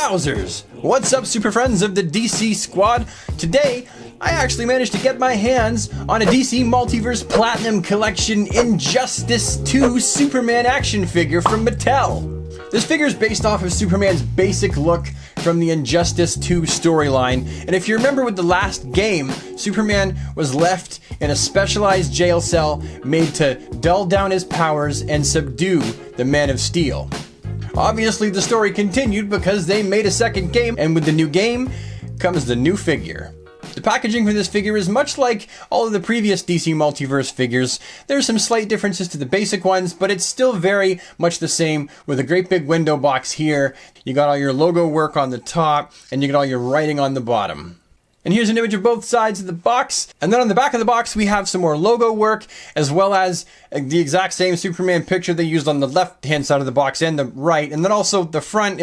Wowzers! What's up, super friends of the DC squad? Today, I actually managed to get my hands on a DC Multiverse Platinum Collection Injustice 2 Superman action figure from Mattel. This figure is based off of Superman's basic look from the Injustice 2 storyline, and if you remember with the last game, Superman was left in a specialized jail cell made to dull down his powers and subdue the Man of Steel. Obviously, the story continued because they made a second game, and with the new game comes the new figure. The packaging for this figure is much like all of the previous DC Multiverse figures. There's some slight differences to the basic ones, but it's still very much the same with a great big window box here. You got all your logo work on the top, and you got all your writing on the bottom. And here's an image of both sides of the box. And then on the back of the box, we have some more logo work, as well as the exact same Superman picture they used on the left-hand side of the box and the right. And then also the front,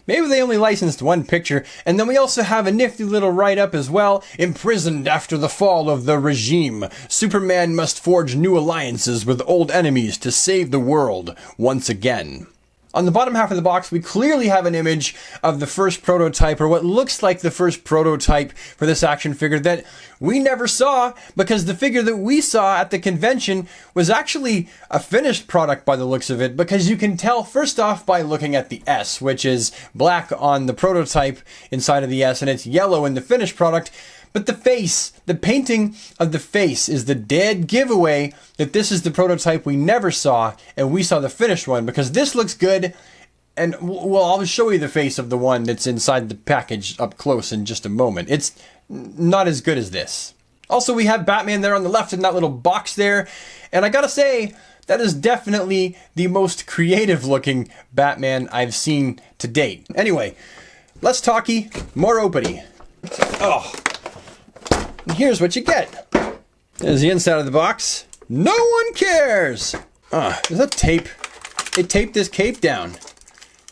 maybe they only licensed one picture. And then we also have a nifty little write-up as well. Imprisoned after the fall of the regime, Superman must forge new alliances with old enemies to save the world once again. On the bottom half of the box, we clearly have an image of the first prototype, or what looks like the first prototype for this action figure that we never saw, because the figure that we saw at the convention was actually a finished product by the looks of it, because you can tell first off by looking at the S, which is black on the prototype inside of the S, and it's yellow in the finished product. But the face, the painting of the face is the dead giveaway that this is the prototype we never saw, and we saw the finished one, because this looks good, and well, I'll show you the face of the one that's inside the package up close in just a moment. It's not as good as this. Also, we have Batman there on the left in that little box there, and I gotta say, that is definitely the most creative looking Batman I've seen to date. Anyway, less talky, more openy. Oh. And here's what you get. There's the inside of the box. No one cares! Is that tape? They taped this cape down.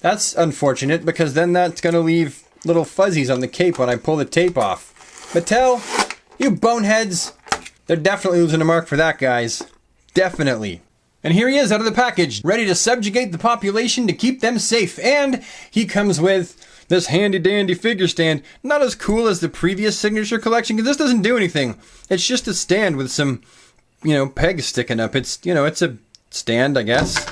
That's unfortunate, because then that's gonna leave little fuzzies on the cape when I pull the tape off. Mattel, you boneheads! They're definitely losing a mark for that, guys. Definitely. And here he is out of the package, ready to subjugate the population to keep them safe. And he comes with this handy-dandy figure stand. Not as cool as the previous signature collection, because this doesn't do anything. It's just a stand with some, pegs sticking up. It's a stand, I guess.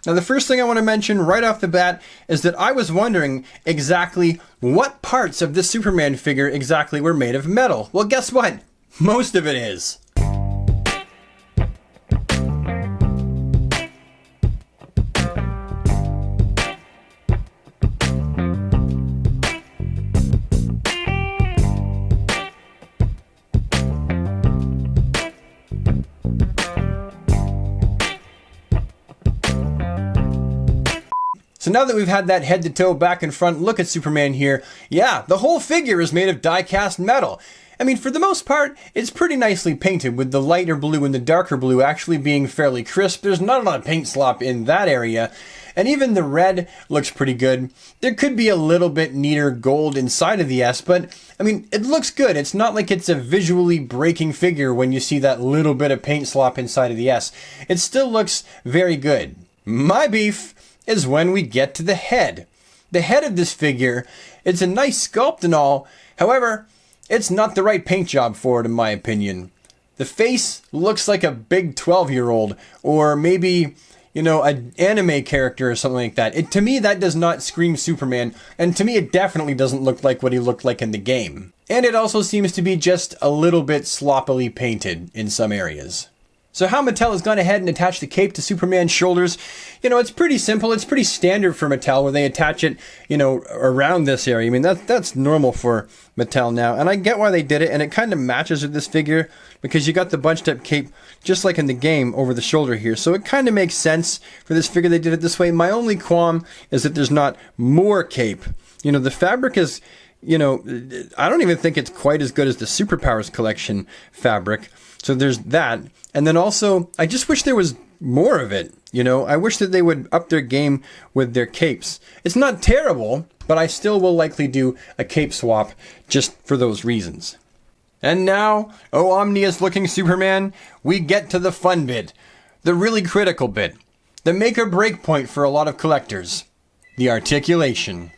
Now, the first thing I want to mention right off the bat is that I was wondering exactly what parts of this Superman figure exactly were made of metal. Well, guess what? Most of it is. So now that we've had that head to toe, back and front look at Superman here, yeah, the whole figure is made of die-cast metal. I mean, for the most part, it's pretty nicely painted, with the lighter blue and the darker blue actually being fairly crisp. There's not a lot of paint slop in that area. And even the red looks pretty good. There could be a little bit neater gold inside of the S, but I mean, it looks good. It's not like it's a visually breaking figure when you see that little bit of paint slop inside of the S. It still looks very good. My beef is when we get to the head. The head of this figure, it's a nice sculpt and all, however, it's not the right paint job for it in my opinion. The face looks like a big 12-year-old, or maybe, an anime character or something like that. To me, that does not scream Superman, and to me it definitely doesn't look like what he looked like in the game. And it also seems to be just a little bit sloppily painted in some areas. So how Mattel has gone ahead and attached the cape to Superman's shoulders, it's pretty simple. It's pretty standard for Mattel, where they attach it, around this area. I mean, that's normal for Mattel now. And I get why they did it, and it kind of matches with this figure, because you got the bunched up cape, just like in the game, over the shoulder here. So it kind of makes sense for this figure they did it this way. My only qualm is that there's not more cape. The fabric is, I don't even think it's quite as good as the Superpowers collection fabric. So there's that. And then also, I just wish there was more of it. I wish that they would up their game with their capes. It's not terrible, but I still will likely do a cape swap just for those reasons. And now, oh omnious looking Superman, we get to the fun bit. The really critical bit. The make or break point for a lot of collectors. The articulation.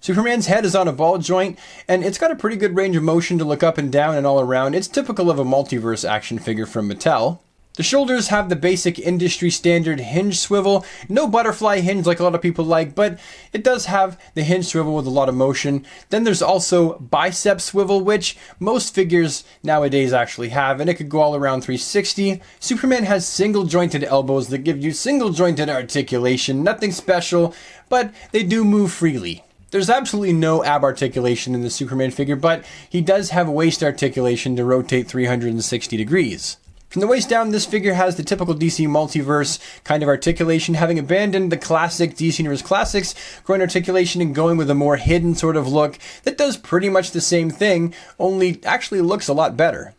Superman's head is on a ball joint, and it's got a pretty good range of motion to look up and down and all around. It's typical of a multiverse action figure from Mattel. The shoulders have the basic industry standard hinge swivel. No butterfly hinge like a lot of people like, but it does have the hinge swivel with a lot of motion. Then there's also bicep swivel, which most figures nowadays actually have, and it could go all around 360. Superman has single jointed elbows that give you single jointed articulation. Nothing special, but they do move freely. There's absolutely no ab articulation in the Superman figure, but he does have waist articulation to rotate 360 degrees. From the waist down, this figure has the typical DC Multiverse kind of articulation, having abandoned the classic DC Universe Classics groin articulation and going with a more hidden sort of look that does pretty much the same thing, only actually looks a lot better.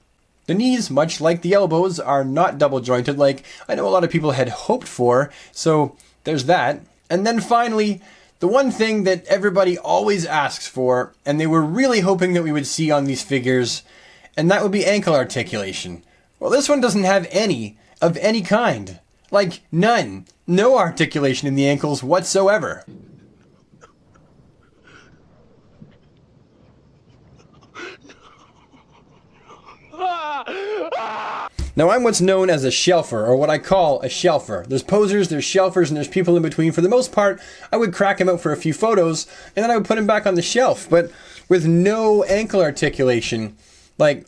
The knees, much like the elbows, are not double jointed like I know a lot of people had hoped for, so there's that. And then finally, the one thing that everybody always asks for, and they were really hoping that we would see on these figures, and that would be ankle articulation. Well, this one doesn't have any of any kind. Like, none. No articulation in the ankles whatsoever. Now, I'm what's known as a shelfer, or what I call a shelfer. There's posers, there's shelfers, and there's people in between. For the most part, I would crack him out for a few photos, and then I would put him back on the shelf. But with no ankle articulation, like,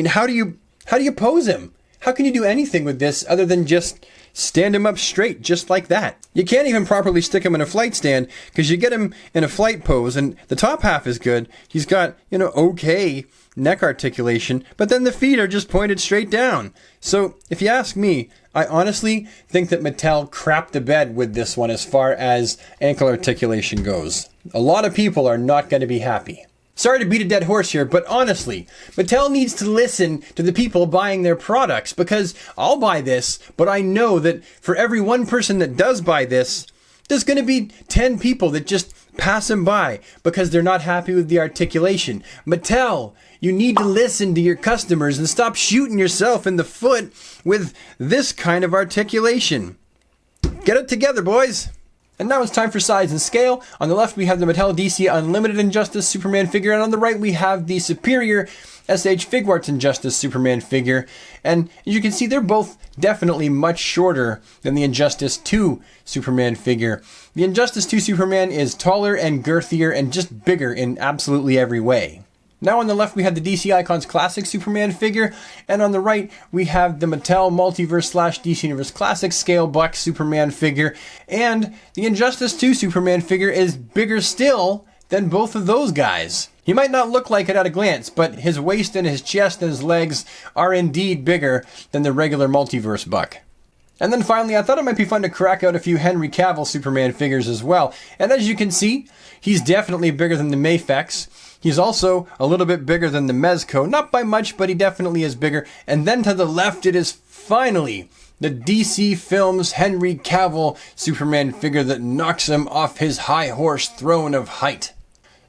how do you pose him? How can you do anything with this other than just stand him up straight, just like that? You can't even properly stick him in a flight stand, because you get him in a flight pose, and the top half is good. He's got, okay neck articulation, but then the feet are just pointed straight down. So, if you ask me, I honestly think that Mattel crapped the bed with this one as far as ankle articulation goes. A lot of people are not going to be happy. Sorry to beat a dead horse here, but honestly, Mattel needs to listen to the people buying their products, because I'll buy this, but I know that for every one person that does buy this, there's going to be 10 people that just pass them by because they're not happy with the articulation. Mattel, you need to listen to your customers and stop shooting yourself in the foot with this kind of articulation. Get it together, boys. And now it's time for size and scale. On the left, we have the Mattel DC Unlimited Injustice Superman figure, and on the right, we have the superior SH Figuarts Injustice Superman figure. And as you can see, they're both definitely much shorter than the Injustice 2 Superman figure. The Injustice 2 Superman is taller and girthier and just bigger in absolutely every way. Now on the left, we have the DC Icons Classic Superman figure, and on the right, we have the Mattel Multiverse / DC Universe Classic Scale Buck Superman figure, and the Injustice 2 Superman figure is bigger still than both of those guys. He might not look like it at a glance, but his waist and his chest and his legs are indeed bigger than the regular Multiverse Buck. And then finally, I thought it might be fun to crack out a few Henry Cavill Superman figures as well, and as you can see, he's definitely bigger than the Mafex. He's also a little bit bigger than the Mezco. Not by much, but he definitely is bigger. And then to the left, it is finally the DC Films Henry Cavill Superman figure that knocks him off his high horse throne of height.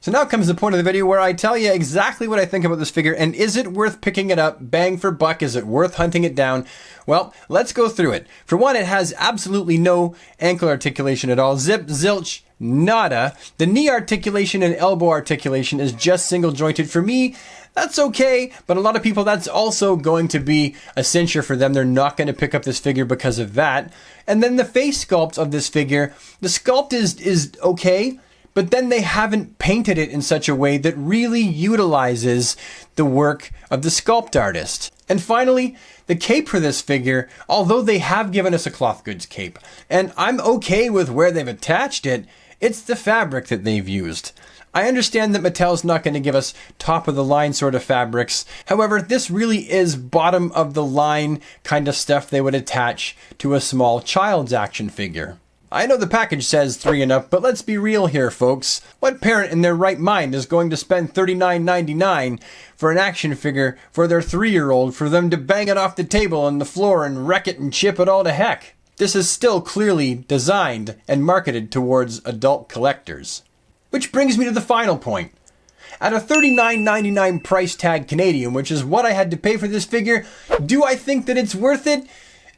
So now comes the point of the video where I tell you exactly what I think about this figure, and is it worth picking it up, bang for buck, is it worth hunting it down? Well, let's go through it. For one, it has absolutely no ankle articulation at all. Zip, zilch, nada. The knee articulation and elbow articulation is just single jointed. For me, that's okay, but a lot of people, that's also going to be a censure for them. They're not going to pick up this figure because of that. And then the face sculpt of this figure, the sculpt is okay, but then they haven't painted it in such a way that really utilizes the work of the sculpt artist. And finally, the cape for this figure, although they have given us a cloth goods cape, and I'm okay with where they've attached it, it's the fabric that they've used. I understand that Mattel's not going to give us top of the line sort of fabrics. However, this really is bottom of the line kind of stuff they would attach to a small child's action figure. I know the package says 3 and up, but let's be real here, folks. What parent in their right mind is going to spend $39.99 for an action figure for their 3-year-old for them to bang it off the table on the floor and wreck it and chip it all to heck? This is still clearly designed and marketed towards adult collectors. Which brings me to the final point. At a $39.99 price tag Canadian, which is what I had to pay for this figure, do I think that it's worth it?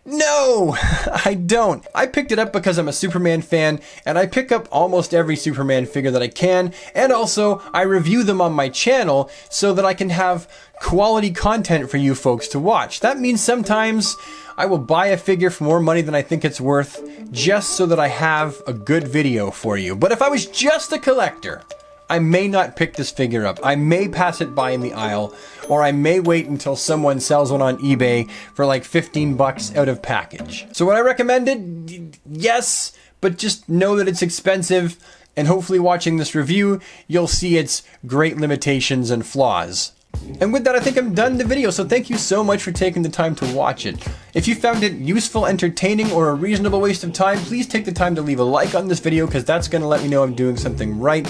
No, I don't. I picked it up because I'm a Superman fan, and I pick up almost every Superman figure that I can, and also I review them on my channel so that I can have quality content for you folks to watch. That means sometimes I will buy a figure for more money than I think it's worth, just so that I have a good video for you. But if I was just a collector, I may not pick this figure up. I may pass it by in the aisle, or I may wait until someone sells one on eBay for like 15 bucks out of package. So would I recommend it? Yes, but just know that it's expensive, and hopefully watching this review, you'll see its great limitations and flaws. And with that, I think I'm done the video, so thank you so much for taking the time to watch it. If you found it useful, entertaining, or a reasonable waste of time, please take the time to leave a like on this video, because that's going to let me know I'm doing something right.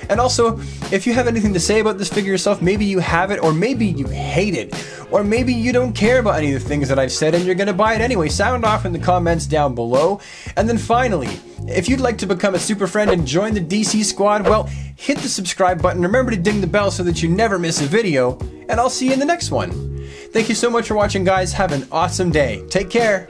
And also, if you have anything to say about this figure yourself, maybe you have it, or maybe you hate it, or maybe you don't care about any of the things that I've said and you're going to buy it anyway, sound off in the comments down below. And then finally, if you'd like to become a super friend and join the DC Squad, well, hit the subscribe button, remember to ding the bell so that you never miss a video, and I'll see you in the next one. Thank you so much for watching, guys. Have an awesome day. Take care.